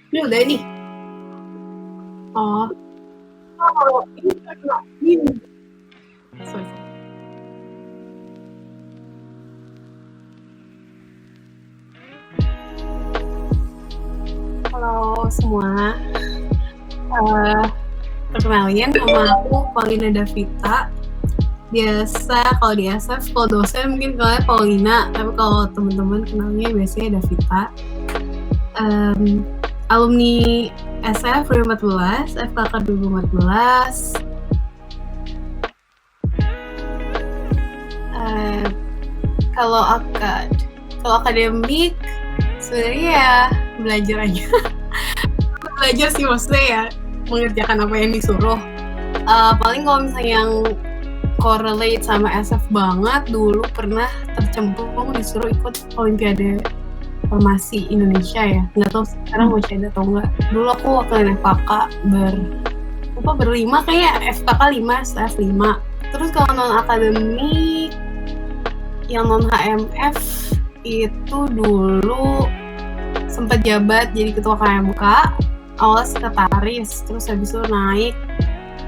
Ini udah nih. Oh. Oh, ini karena ini. Sorry. Halo semua. Perkenalin, nama aku Paulina Davita. Biasa kalau di SF, kalau dosen mungkin kalian Paulina, tapi kalau teman-teman kenalnya biasanya Davita. Alumni SF 2014, FKK 2014. Kalau akademik sebenarnya ya belajar aja. Belajar sih maksudnya ya mengerjakan apa yang disuruh. Paling kalau misalnya yang correlate sama SF banget, dulu pernah tercemplung disuruh ikut Olimpiade Farmasi Indonesia ya. Nggak tahu sekarang masih ada atau enggak. Dulu aku wakilin FKK berlima kayak FKK 5, SF 5. Terus kalau non-akademik yang non-HMF itu dulu sempat jabat jadi ketua KMK, awalnya sekretaris, terus habis itu naik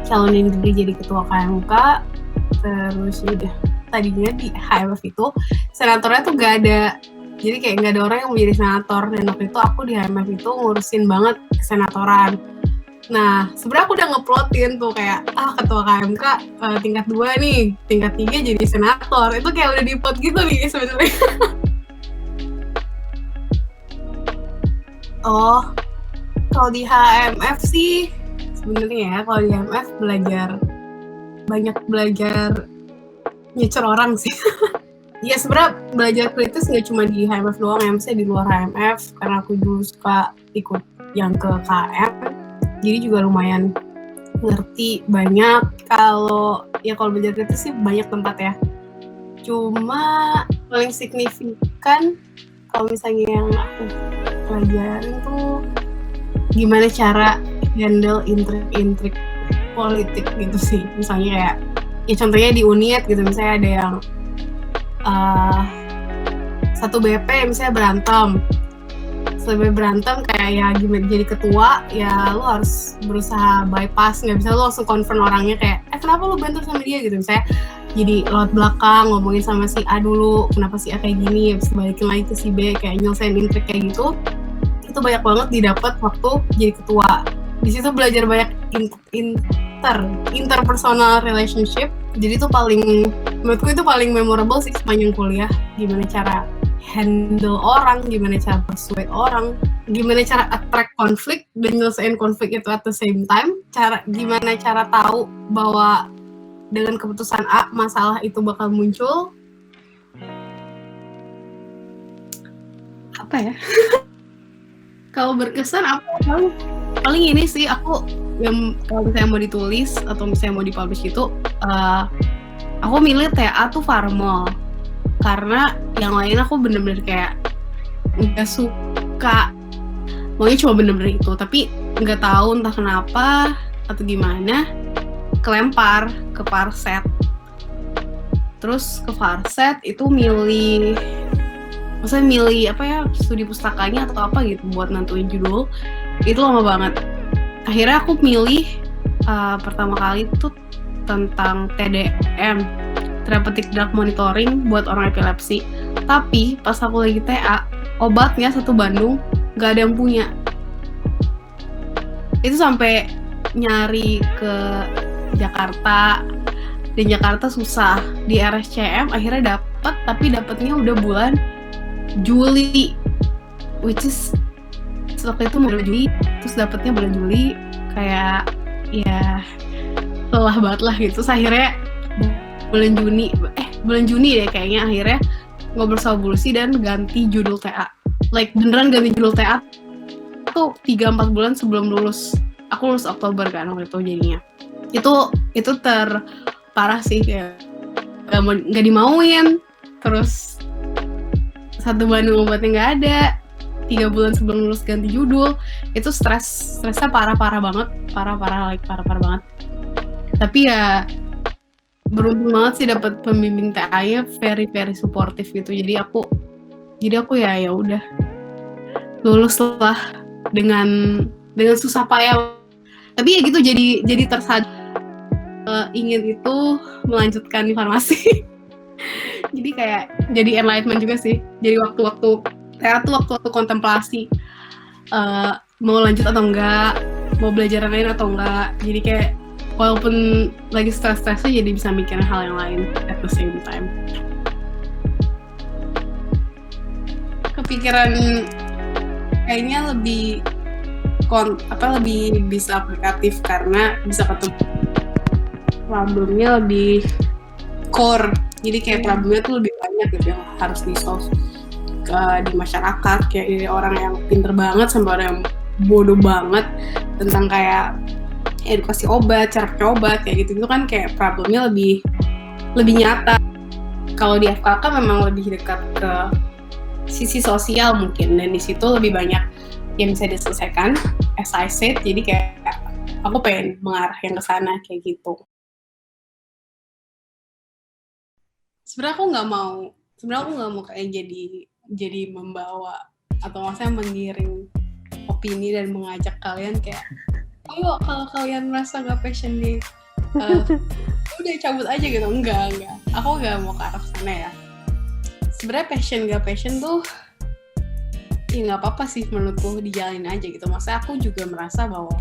calonin diri jadi ketua KMK, terus udah tadinya di HMF itu senatornya tuh gak ada, jadi kayak gak ada orang yang mau jadi senator, dan waktu itu aku di HMF itu ngurusin banget senatoran. Nah, sebenarnya aku udah ngeplotin tuh kayak, ketua KMK tingkat 2 nih, tingkat 3 jadi senator. Itu kayak udah diplot gitu nih sebenarnya. Oh, kalau di HMF sih sebenarnya ya, kalau di HMF banyak belajar nyecer orang sih. Ya sebenarnya belajar kritis nggak cuma di HMF doang ya, misalnya di luar HMF, karena aku dulu suka ikut yang ke KM, jadi juga lumayan ngerti banyak. Kalau belajar kritis sih banyak tempat ya, cuma paling signifikan kalau misalnya yang aku pelajarin tuh gimana cara handle intrik politik gitu sih. Misalnya kayak ya contohnya di UNIT gitu, misalnya ada yang satu BP misalnya berantem kayak ya gimana jadi ketua, ya lu harus berusaha bypass, nggak bisa lu langsung confront orangnya kayak kenapa lu berantem sama dia gitu. Misalnya jadi lewat belakang ngomongin sama si A dulu, kenapa si A kayak gini, habis balikin lagi ke si B, kayak nyelesain intrik kayak gitu. Itu banyak banget didapat waktu jadi ketua. Di situ belajar banyak interpersonal relationship. Jadi itu menurutku itu paling memorable sih sepanjang kuliah. Gimana cara handle orang, gimana cara persuade orang, gimana cara attract konflik dan nyelesain konflik itu at the same time. Gimana cara tahu bahwa dengan keputusan A masalah itu bakal muncul. Apa ya? Kalau berkesan apa? Paling ini sih aku yang kalau misalnya mau ditulis atau misalnya mau dipublish itu, aku milih TA tuh formal, karena yang lain aku bener-bener kayak nggak suka, maunya cuma bener-bener itu, tapi nggak tahu entah kenapa atau gimana kelempar ke Farset. Terus ke Farset itu milih apa ya, studi pustakanya atau apa gitu buat nentuin judul. Itu lama banget. Akhirnya aku milih pertama kali itu tentang TDM, therapeutic drug monitoring buat orang epilepsi. Tapi pas aku lagi TA, obatnya satu Bandung gak ada yang punya. Itu sampai nyari ke Jakarta, di Jakarta susah. Di RSCM akhirnya dapet, tapi dapetnya udah bulan Juli, which is waktu itu bulan Juli, terus dapetnya bulan Juli, kayak ya lelah banget lah gitu. Terus akhirnya bulan Juni deh kayaknya, akhirnya ngobrol sama Bulsi dan ganti judul TA. Like beneran ganti judul TA tuh 3-4 bulan sebelum lulus. Aku lulus Oktober kan waktu itu jadinya. Itu terparah sih, kayak gak dimauin. Terus satu Bandung obatnya gak ada, 3 bulan sebelum lulus ganti judul. Itu stresnya parah banget, parah banget. Tapi ya beruntung banget sih dapat pembimbing TA-nya very supportive gitu. Jadi aku ya udah lulus lah dengan susah payah. Tapi ya gitu, jadi tersadar ingin itu melanjutkan di farmasi. Jadi kayak jadi enlightenment juga sih. Jadi waktu-waktu kontemplasi mau lanjut atau enggak, mau belajar yang lain atau enggak. Jadi kayak walaupun lagi stres-stresnya jadi bisa mikirin hal yang lain at the same time. Kepikiran kayaknya lebih lebih bisa aplikatif karena bisa ketemu problemnya lebih core. Jadi kayak problemnya tuh lebih banyak gitu yang harus di-solve di masyarakat, kayak dari orang yang pinter banget sampai orang yang bodoh banget tentang kayak edukasi obat, cara pakai obat, kayak gitu kan kayak problemnya lebih nyata. Kalau di FKK memang lebih dekat ke sisi sosial mungkin, dan di situ lebih banyak yang bisa diselesaikan as I said. Jadi kayak aku pengen mengarah yang ke sana kayak gitu. Sebenarnya aku nggak mau kayak jadi membawa atau maksudnya mengiring opini dan mengajak kalian kayak ayo kalau kalian merasa nggak passion nih udah cabut aja gitu. Enggak, aku nggak mau ke arah sana ya. Sebenarnya passion nggak passion tuh ya nggak apa-apa sih menurutku, dijalanin aja gitu. Maksudnya aku juga merasa bahwa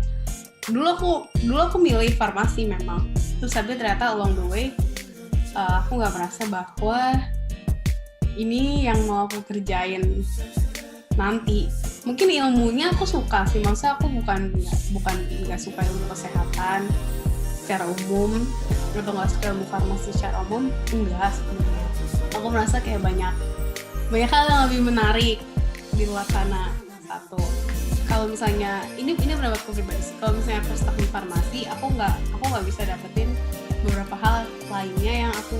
dulu aku milih farmasi memang, terus tapi ternyata along the way aku nggak merasa bahwa ini yang mau aku kerjain nanti. Mungkin ilmunya aku suka sih, maksudnya aku bukan nggak suka ilmu kesehatan secara umum atau nggak suka ilmu farmasi secara umum, enggak sebenarnya. Aku merasa kayak banyak hal yang lebih menarik di luar sana. Satu, kalau misalnya ini pendapatku pribadi sih, kalau misalnya aku stuck di farmasi, aku nggak bisa dapetin beberapa hal lainnya yang aku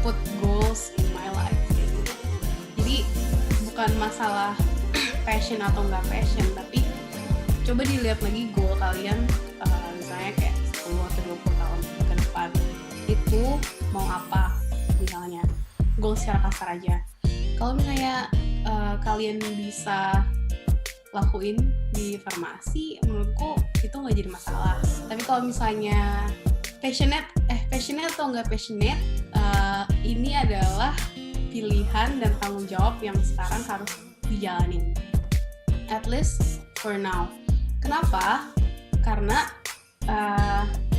put goals in my life gitu. Jadi bukan masalah passion atau nggak passion, tapi coba dilihat lagi goal kalian, misalnya kayak 10 atau 20 tahun ke depan itu mau apa, misalnya goal secara kasar aja. Kalau misalnya kalian bisa lakuin di farmasi, menurutku itu nggak jadi masalah. Tapi kalau misalnya passionate atau nggak passionate, ini adalah pilihan dan tanggung jawab yang sekarang harus dijalanin, at least for now. Kenapa? Karena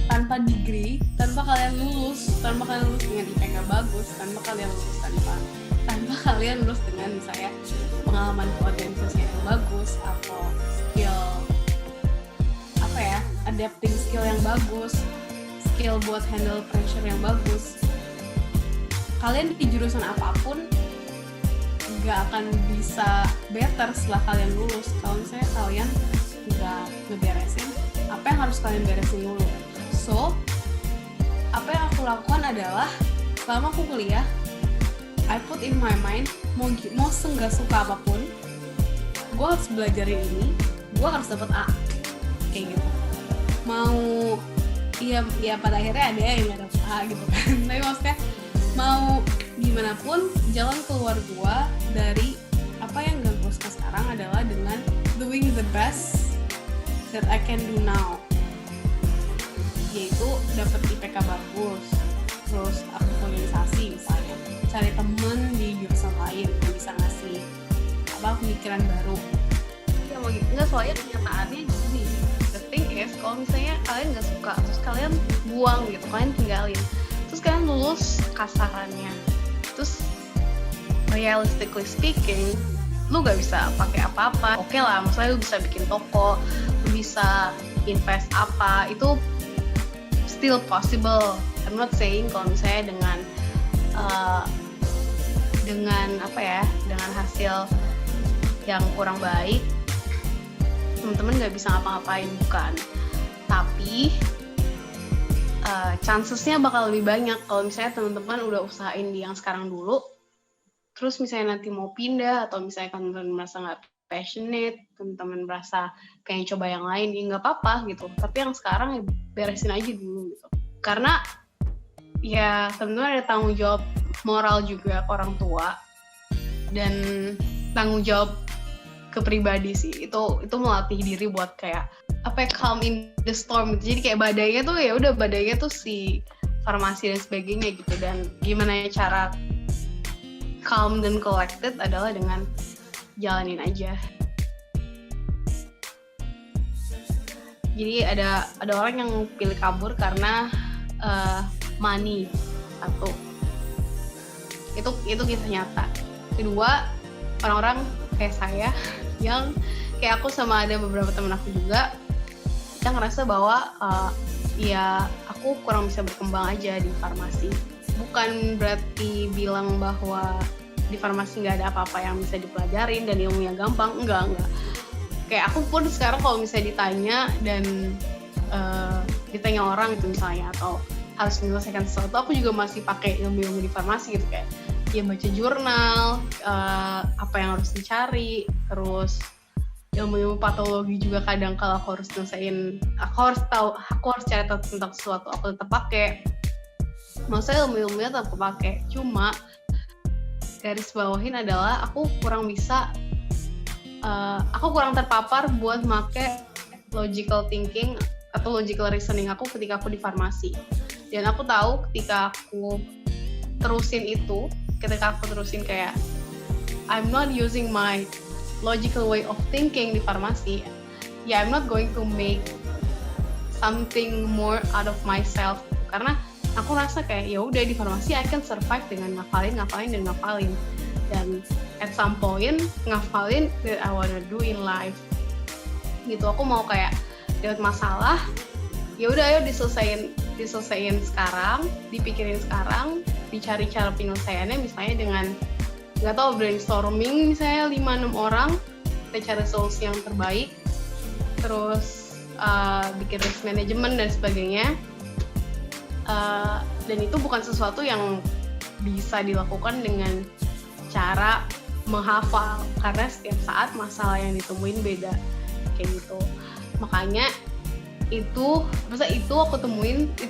tanpa degree, tanpa kalian lulus dengan IPK bagus, tanpa kalian lulus dengan misalnya pengalaman organisasi yang bagus atau skill adapting skill yang bagus, skill buat handle pressure yang bagus, kalian di jurusan apapun nggak akan bisa better setelah kalian lulus kalau misalnya kalian nggak ngeberesin apa yang harus kalian beresin dulu. So, apa yang aku lakukan adalah selama aku kuliah, I put in my mind, mau nggak suka apapun, gue harus belajar ini, gue harus dapat A, kayak gitu. Mau ya pada akhirnya ada yang nggak dapat A gitu kan. Tapi maksudnya mau gimana pun, jalan keluar gue dari apa yang gue suka sekarang adalah dengan doing the best that I can do now, yaitu dapat IPK bagus, terus aktif organisasi misalnya, cari temen di jurusan lain yang bisa ngasih pemikiran baru. Ya mau gitu nggak, soalnya kenyataannya gini, the thing is kalau misalnya kalian nggak suka terus kalian buang gitu, kalian tinggalin, terus kalian lulus kasarannya, terus realistically speaking lu gak bisa pakai apa-apa. Oke lah, misalnya lu bisa bikin toko, lu bisa invest apa, itu still possible. I'm not saying kalau misalnya dengan dengan hasil yang kurang baik teman-teman nggak bisa ngapa-ngapain, bukan. Tapi chancesnya bakal lebih banyak kalau misalnya teman-teman udah usahain di yang sekarang dulu, terus misalnya nanti mau pindah atau misalnya teman-teman merasa nggak passionate, teman-teman merasa pengen coba yang lain, ya nggak apa-apa gitu. Tapi yang sekarang ya beresin aja dulu gitu. Karena ya teman-teman ada tanggung jawab moral juga ke orang tua dan tanggung jawab ke pribadi sih. Itu melatih diri buat kayak calm in the storm gitu. Jadi kayak badainya tuh ya udah, badainya tuh si farmasi dan sebagainya gitu. Dan gimana cara calm dan collected adalah dengan jalanin aja. Jadi ada orang yang pilih kabur karena money, satu. Itu kisah nyata. Kedua, orang-orang kayak saya yang kayak aku sama ada beberapa teman aku juga, kita ngerasa bahwa ya aku kurang bisa berkembang aja di farmasi. Bukan berarti bilang bahwa di farmasi nggak ada apa-apa yang bisa dipelajarin dan ilmunya gampang, enggak. Kayak aku pun sekarang kalau misalnya ditanya dan ditanya orang gitu misalnya, atau harus menyelesaikan sesuatu, aku juga masih pakai ilmu-ilmu di farmasi gitu, kayak ya baca jurnal, apa yang harus dicari, terus ilmu-ilmu patologi juga kadang kalau aku harus nyelesain, aku harus cari tahu tentang sesuatu, aku tetap pakai. Maksudnya ilmu-ilmunya tetap pakai, cuma garis bawahin adalah aku kurang terpapar buat make logical thinking atau logical reasoning aku ketika aku di farmasi. Dan aku tahu ketika aku terusin kayak I'm not using my logical way of thinking di farmasi, ya I'm not going to make something more out of myself. Karena aku rasa kayak ya udah di farmasi I can survive dengan ngafalin. Dan at some point ngafalin that I wanna do in life gitu. Aku mau kayak dapat masalah, ya udah ayo diselesain sekarang, dipikirin sekarang, dicari cara penyelesaiannya, misalnya dengan nggak tahu brainstorming misalnya 5-6 orang, kita cari solusi yang terbaik, terus bikin risk management dan sebagainya. Dan itu bukan sesuatu yang bisa dilakukan dengan cara menghafal, karena setiap saat masalah yang ditemuin beda kayak gitu. Makanya itu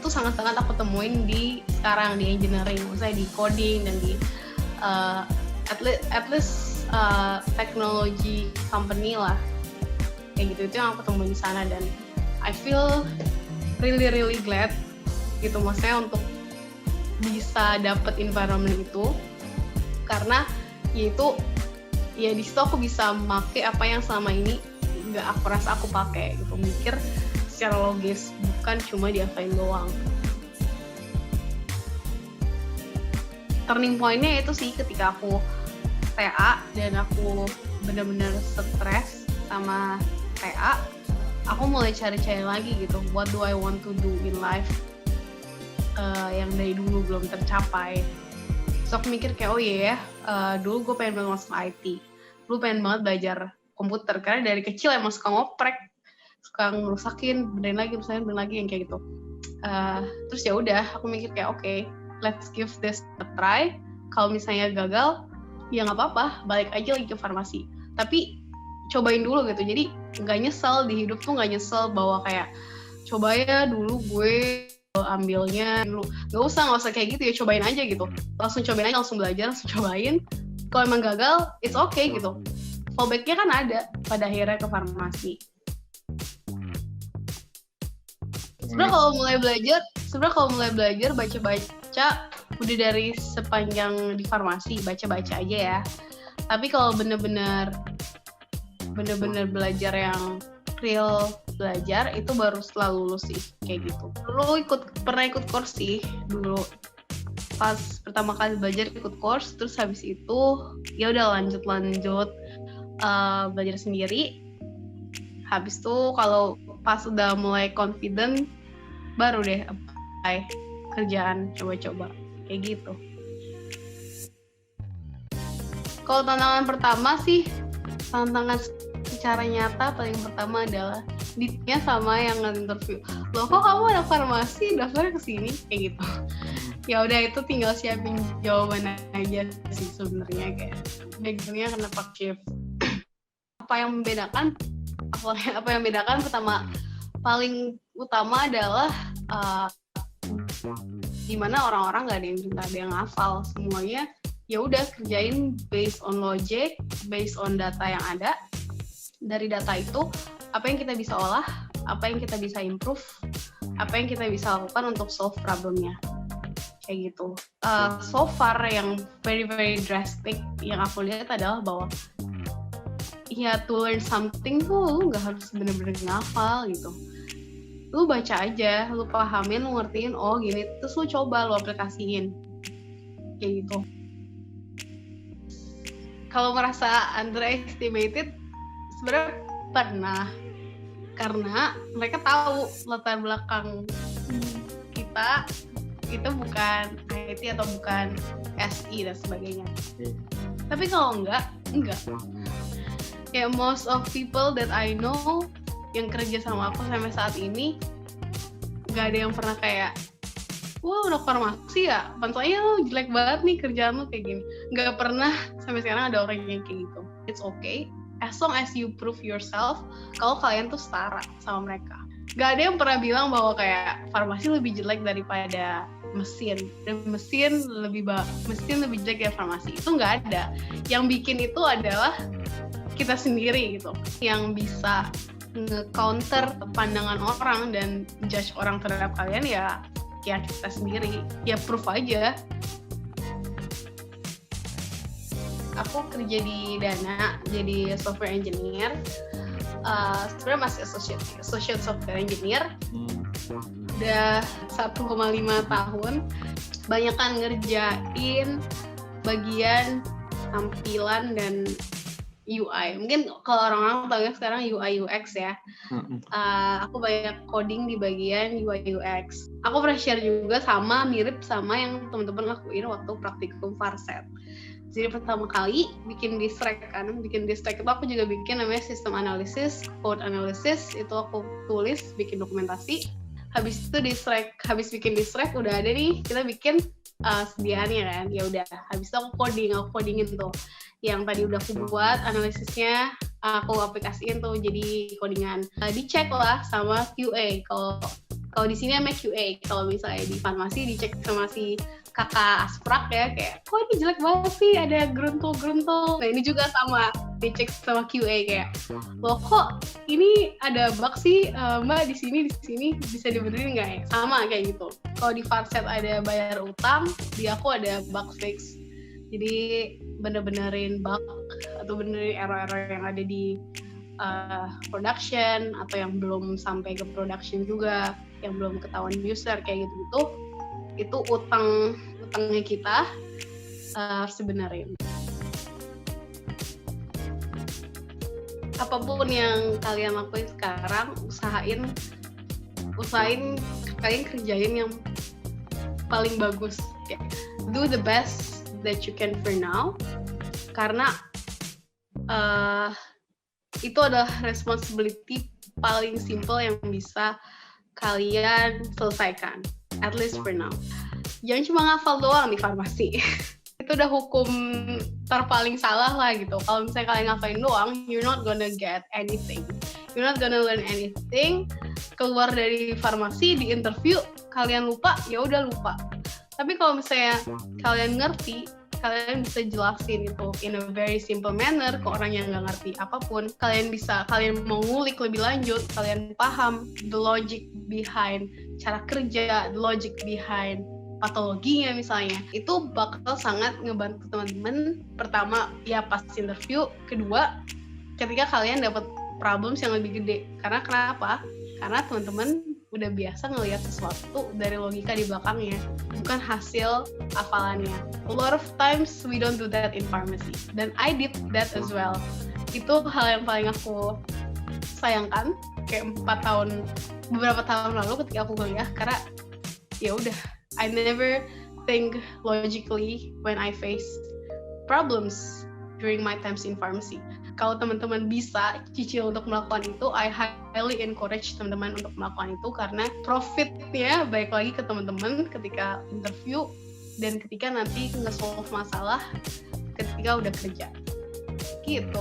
sangat-sangat aku temuin di sekarang di engineering, misalnya di coding dan di at least technology company lah kayak gitu. Itu yang aku temuin di sana dan I feel really glad gitu, maksudnya untuk bisa dapet environment itu, karena ya di situ aku bisa make apa yang selama ini nggak aku rasa aku pakai gitu, mikir secara logis, bukan cuma diapain doang. Turning point-nya itu sih ketika aku TA dan aku benar-benar stres sama TA, aku mulai cari-cari lagi gitu, what do I want to do in life yang dari dulu belum tercapai. So aku mikir kayak dulu gue pengen banget masuk IT, dulu pengen banget belajar komputer karena dari kecil emang suka ngoprek, suka ngerusakin, benerin lagi yang kayak gitu. Terus ya udah aku mikir kayak okay, let's give this a try. Kalau misalnya gagal ya nggak apa-apa, balik aja lagi ke farmasi, tapi cobain dulu gitu. Jadi nggak nyesel di hidup tuh, nggak nyesel bahwa kayak coba ya dulu gue ambilnya dulu, nggak usah kayak gitu ya, cobain aja gitu, langsung cobain aja, langsung belajar, langsung cobain. Kalau emang gagal it's okay gitu, fallbacknya kan ada pada akhirnya ke farmasi. Sebenarnya kalau mulai belajar baca udah dari sepanjang di farmasi baca aja ya. Tapi kalau bener-bener belajar yang real belajar itu baru setelah lulus sih kayak gitu. Dulu pernah ikut course sih dulu. Pas pertama kali belajar ikut course, terus habis itu ya udah lanjut belajar sendiri. Habis itu kalau pas udah mulai confident baru deh apply kerjaan, coba-coba kayak gitu. Kalau tantangan pertama sih, tantangan secara nyata paling pertama adalah ditanya sama yang nge-interview, loh kok kamu anak farmasi daftarnya ke sini kayak gitu. Ya udah itu tinggal siapin jawaban aja sih sebenarnya, kayak backgroundnya kenapa shift. Apa yang membedakan paling utama adalah dimana orang-orang nggak ada yang hafal semuanya. Ya udah kerjain based on logic, based on data yang ada, dari data itu apa yang kita bisa olah, apa yang kita bisa improve, apa yang kita bisa lakukan untuk solve problemnya, kayak gitu. So far yang very drastic yang aku lihat adalah bahwa ya to learn something tuh lu nggak harus bener-bener ngafal gitu. Lu baca aja, lu pahamin, lu ngertiin, oh gini, terus lu coba, lu aplikasiin, kayak gitu. Kalau merasa underestimated, sebenarnya pernah, karena mereka tahu latar belakang kita itu bukan IT atau bukan SI dan sebagainya. Tapi kalau enggak. Kayak most of people that I know yang kerja sama aku sampai saat ini, nggak ada yang pernah kayak, wah udah farmasi ya, pantasnya lo jelek banget nih kerjaan lo kayak gini. Nggak pernah sampai sekarang ada orang yang kayak gitu. It's okay, as long as you prove yourself kalau kalian tuh setara sama mereka. Nggak ada yang pernah bilang bahwa kayak farmasi lebih jelek daripada mesin, dan mesin lebih jelek dari farmasi. Itu nggak ada. Yang bikin itu adalah kita sendiri gitu, yang bisa nge-counter pandangan orang dan judge orang terhadap kalian ya kita sendiri. Ya proof aja. Aku kerja di Dana jadi software engineer. Sebenarnya masih associate software engineer. Udah 1,5 tahun. Banyakan ngerjain bagian tampilan dan UI. Mungkin kalau orang-orang tahu ya sekarang UI UX ya. Aku banyak coding di bagian UI UX. Aku pernah share juga mirip sama yang teman-teman lakuin waktu praktikum Farset. Jadi pertama kali bikin distract itu aku juga bikin namanya sistem analisis, code analysis, itu aku tulis, bikin dokumentasi. Habis itu habis bikin distract udah ada nih, kita bikin sediaannya kan. Ya udah, habis itu aku codingin tuh. Yang tadi udah aku buat analisisnya, aku aplikasiin tuh jadi codingan. Dicek lah sama QA. Kalau di sini namanya QA. Kalau misalnya di farmasi dicek sama si kakak Asprak ya, kayak kok ini jelek banget sih, ada gruntul. Nah ini juga sama, dicek sama QA kayak, loh kok ini ada bug sih mbak di sini bisa dibenerin nggak ya? Sama kayak gitu. Kalau di Farset ada bayar utang, di aku ada bug fix. Jadi bener-benerin bug atau benerin error-error yang ada di production atau yang belum sampai ke production juga, yang belum ketahuan user kayak gitu-gitu. Itu utangnya kita harus dibenerin. Apapun yang kalian lakuin sekarang, usahain kalian kerjain yang paling bagus. Do the best that you can for now, karena itu adalah responsibility paling simple yang bisa kalian selesaikan, at least for now. Jangan cuma ngafal doang di farmasi. Itu udah hukum terpaling salah lah gitu. Kalau misalnya kalian ngafalin doang, you're not gonna get anything. You're not gonna learn anything. Keluar dari farmasi, di interview, kalian lupa, ya udah lupa. Tapi kalau misalnya kalian ngerti, kalian bisa jelasin itu in a very simple manner ke orang yang nggak ngerti apapun. Kalian mau ngulik lebih lanjut, kalian paham the logic behind cara kerja, the logic behind patologinya misalnya. Itu bakal sangat ngebantu teman-teman. Pertama, ya pas interview. Kedua, ketika kalian dapat problems yang lebih gede. Karena kenapa? Karena teman-teman udah biasa ngelihat sesuatu dari logika di belakangnya, bukan hasil hafalannya. A lot of times we don't do that in pharmacy, dan I did that as well. Itu hal yang paling aku sayangkan kayak beberapa tahun lalu ketika aku kuliah, karena ya udah, I never think logically when I face problems during my times in pharmacy. Kalau teman-teman bisa cicil untuk melakukan itu, I highly encourage teman-teman untuk melakukan itu, karena profitnya baik lagi ke teman-teman ketika interview dan ketika nanti nge-solve masalah ketika udah kerja. Gitu.